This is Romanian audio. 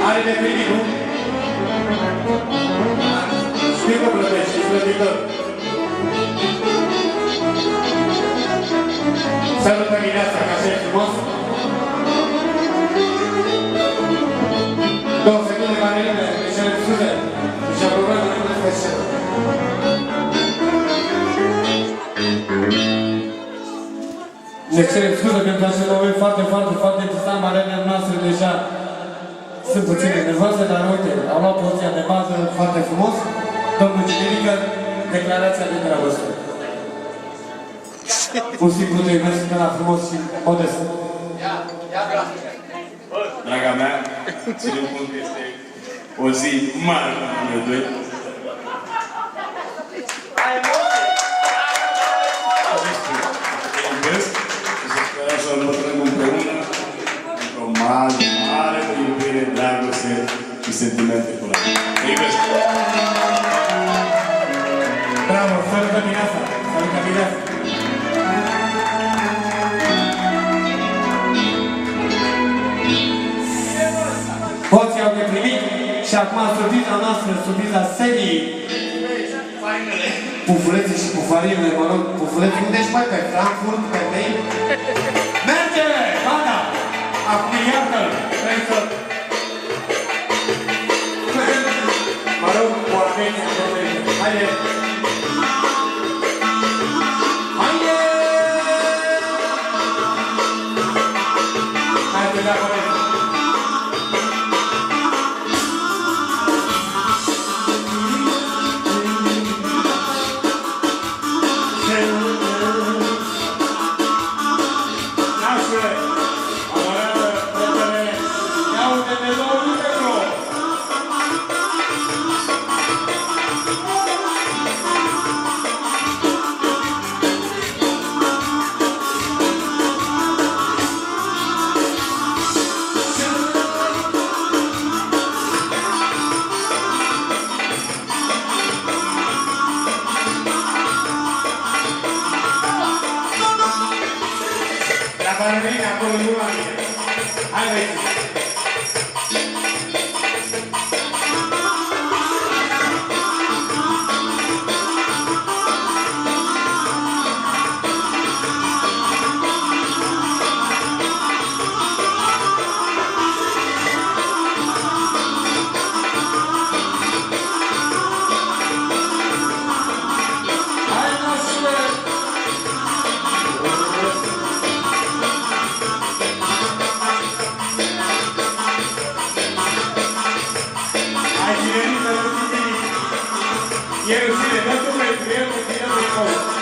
Are de primit, nu? Știu că plătești, ești plătitor. Salută Mireasa, ca așa e frumos. 2 secunde, Cameline, își cere scuze. Și aprobăm în numele special. Ne cerem scuze pentru acest moment foarte interesant. Marenele noastre deja sunt puțin nervoase, dar uite, au luat poziția de bază foarte frumos. Domnul Cinerică, declarația de dragoste. Un singur de iubesc de la frumos și modest. Draga mea, ținem cont că este o zi mare pentru noi doi. Te iubesc și să sperăm să îmbătrânim împreună într-o mare de iubire, dragoste și sentimente cu noi. Te iubesc! Bravo, salută Mireasa! Salută Mireasa! Hoții au deprimit și acum surpriza noastră, surpriza seriei. Pufuleții și pufarinele, mă rog, pufuleții. Unde ești, mai pe Frankfurt, pe Main? Merge! Gata! Acum iartă-l! Vrei să... Mă rog, cu atenție, haide! Haide! Haide, da, haide! E rușine, nu mai trebuie,